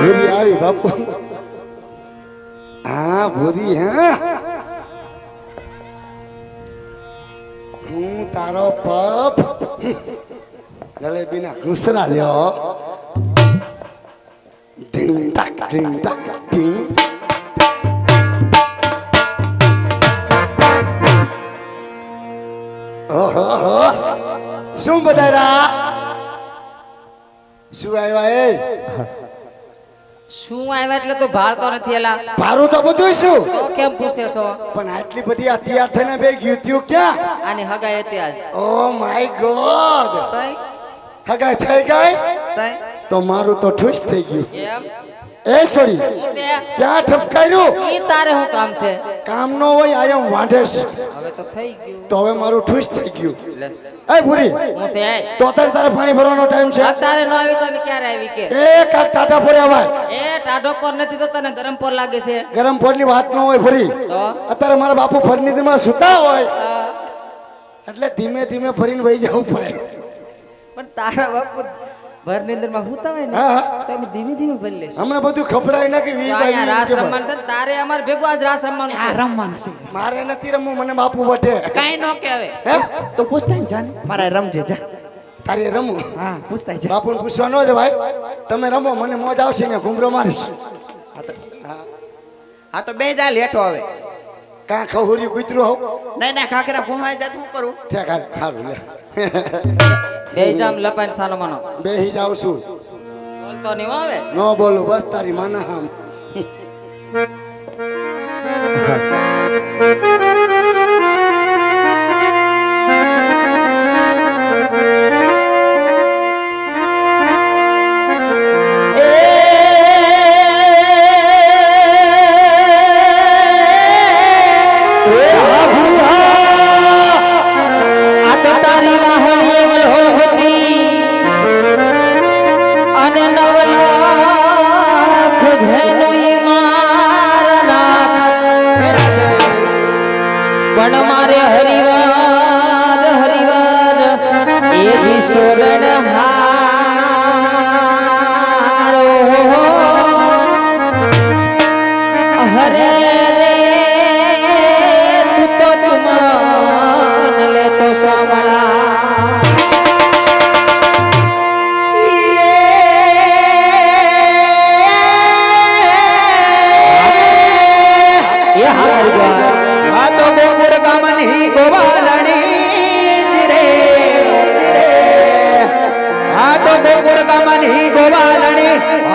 भूरी आई बापू हाँ भूरी हाँ हूँ तारो पप जलेबी ना घुसरा दो डिंग टक डिंग ओहो શું બધારા શું આવ્યા એ શું આવ્યા એટલે તો ભાળતો નથી એલા ભારું તો બધું શું તો કેમ પૂછે છો પણ આટલી બધી તૈયાર થઈને બે ગયું ત્યું ક્યાં આની હગાઈ હતી આજ ઓ માય ગોડ હગાઈ થઈ ગઈ તો મારું તો ઠુસ થઈ ગયું એમ એ સોરી ક્યાં ઠપકાર્યું ઈ તારે હું કામ છે કામ નો હોય આયમ વાંઢેશ હવે તો થઈ ગયું તો હવે મારું ઠુસ થઈ ગયું લે એ ભૂરી હું છે તો તારે પાણી ભરવાનો ટાઈમ છે તારે ન આવી તો અમે ક્યારે આવી કે એ કા ટાટા પર આવાય એ ટાઢો પર નથી તો તને ગરમ પર લાગે છે ગરમ પોરની વાત ન હોય ફરી તો અત્યારે મારા બાપુ ફર્નિચરમાં સુતા હોય એટલે ધીમે ધીમે ફરીને વહી જવું પડે પણ તારા બાપુ ભર નિંદરમાં હુતા હોય ને તો અમે ધીમે ધીમે ભરી લેશું હમણાં બધું ખપડાય ના કે વી અહીંયા રાસ રમવાનું છે તારે અમાર ભેગું આજ રાસ રમવાનું છે રમવાનું છે મારે નથી રમવું મને બાપુ વટે કાઈ નો કહેવે હે તો પૂછતા જાન મારા રમજે જા તારે રમવું હા પૂછતા જા બાપુને પૂછવા ન જ ભાઈ તમે રમો મને મોજ આવશે ને ઘુમરો મારીશ હા તો બે જા લેટો હવે કાં ખહુરી કૂતરું હોવ નહીં ના ખાખરા ભૂમાઈ જાય શું કરું ઠેક સારું લે બે જામ લપાઈને સાનો માનો બેહી જાવ છું બોલતો નહીં આવે ન બોલું બસ તારી માના હામ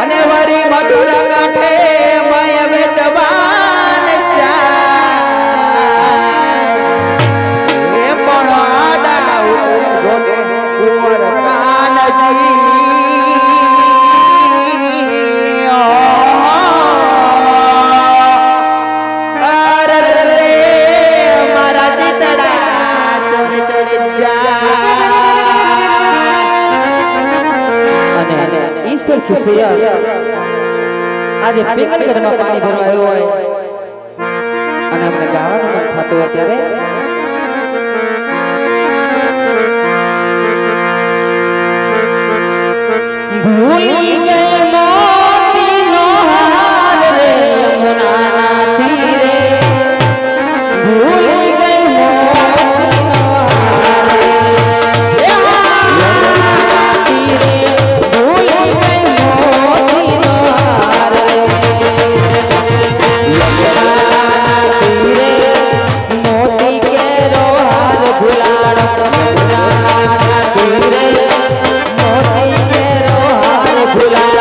અને વરી મધુરા કાંઠે મય વેચવાન એ પણ આડા જોડે કુંવર કાનજી મારા ચિતડા ચોરે ચોરે જા ઈશ્વર ખુશિયા આજે પિંગલગઢમાં પાણી ભરવા આવ્યો હોય અને અમને ગાવાનું મન થતું હોય ત્યારે ભૂલી ગઈ મોતીનો હાર રે યમુનાના તીરે ભૂલી ગઈ મોતીનો હાર રે યમુનાના તીરે ભૂલી ગઈ મોતીનો હાર રે યમુનાના તીરે મોતી કેરો હાર ભૂલાણો યમુનાના તીરે મોતી કેરો હાર ભૂલાણો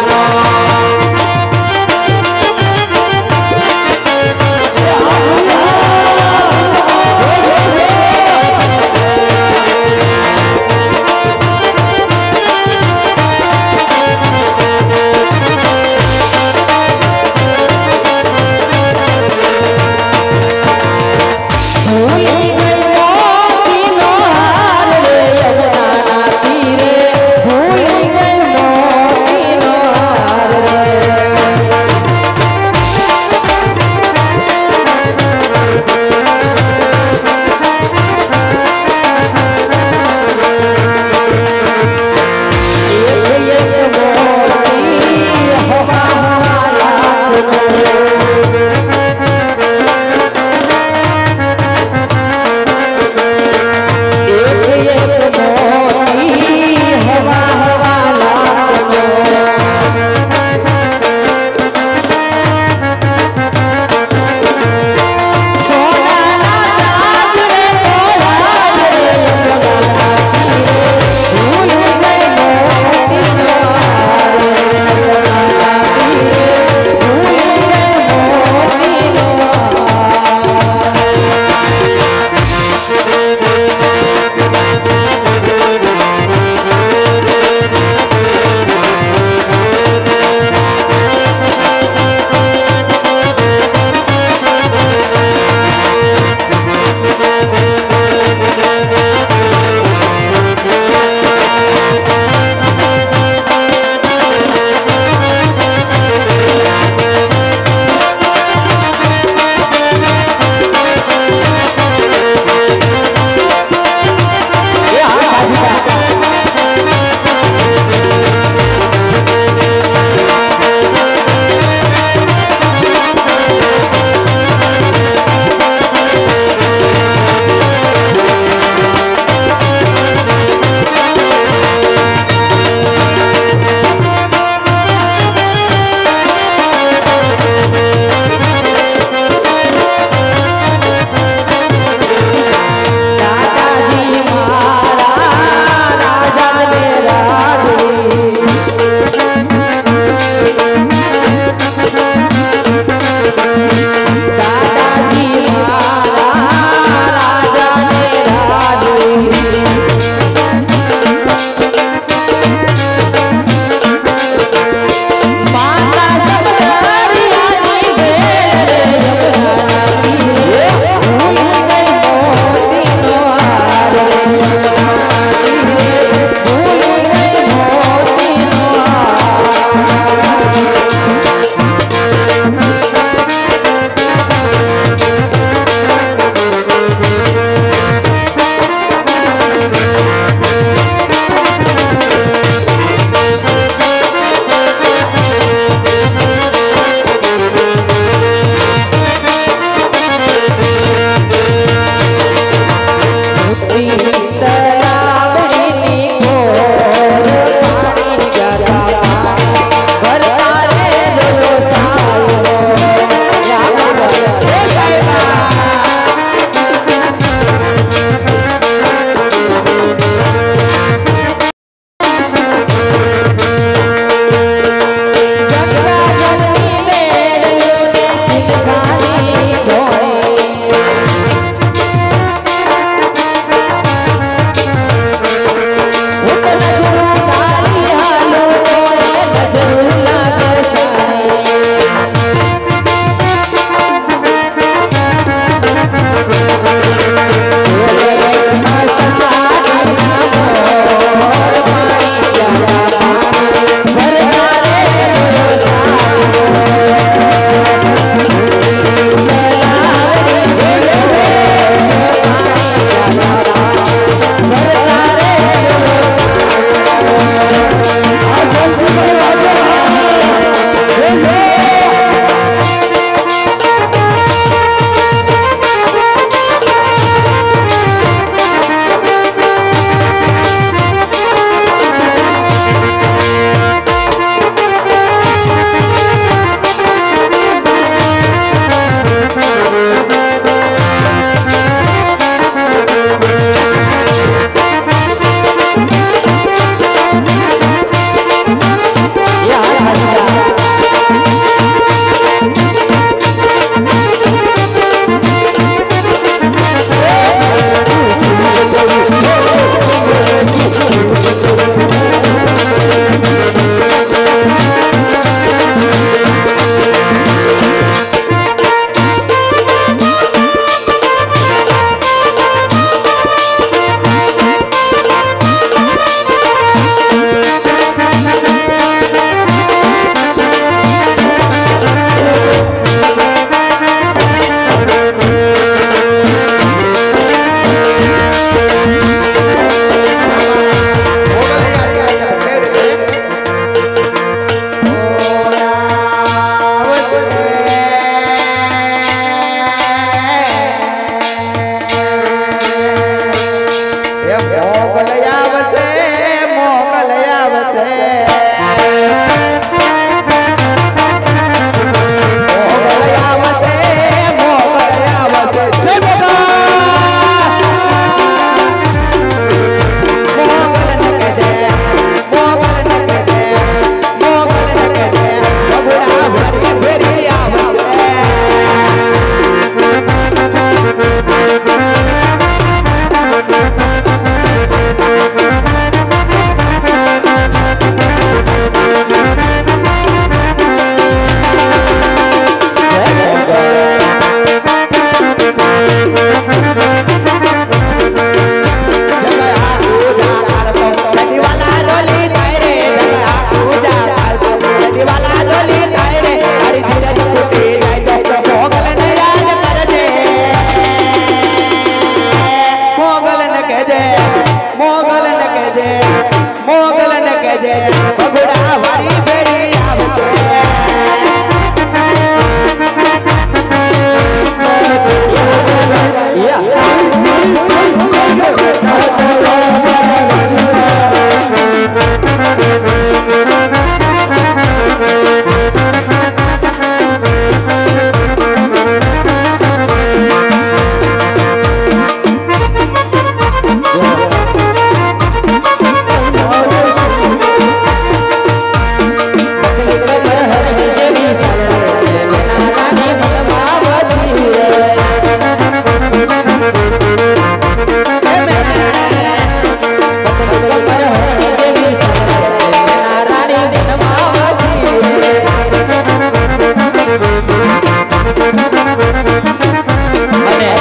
અને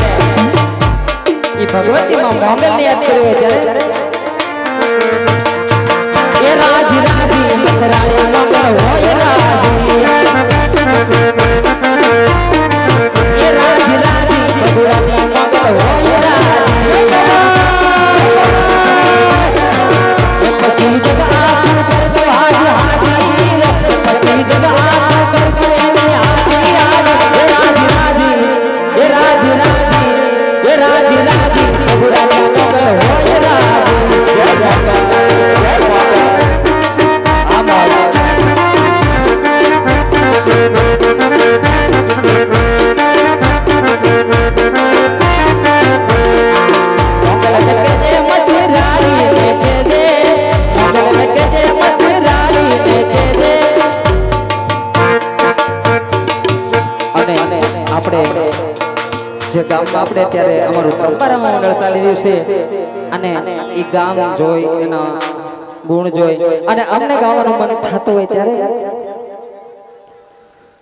ઈ ભગવતી માં મોગલ ને યાદ કર્યો ત્યારે એ રાજી રાજી મસરાણી મોગલ હોય રાજી એ રાજી રાજી ભગવતી મોગલ હોય રાજી પછી જગા કર દો હાજી હાજી પછી જગા કર દો હાજી હાજી એ રાજી રાજી એ રાજી રાજી ભગવતી મોગલ હોય રાજી જય જય જે ગામમાં આપણે ત્યારે અમારું પરંપરામાં મંડળ ચાલી રહ્યું છે અને એ ગામ જોઈ એના ગુણ જોઈ અને અમને ગાવાનું મન થતું હોય ત્યારે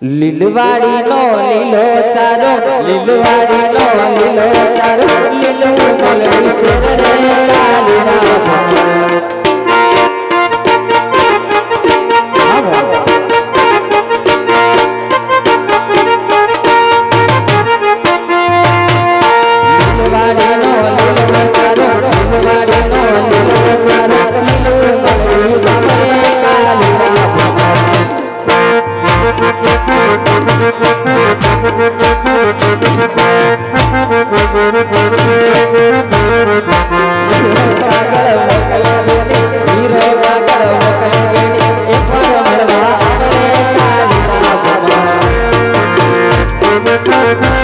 લીલવાડી નો લીલો ચારો લીલવાડી નો લીલો ચારો લીલો મલ વિશે રે કાલીના Thank you.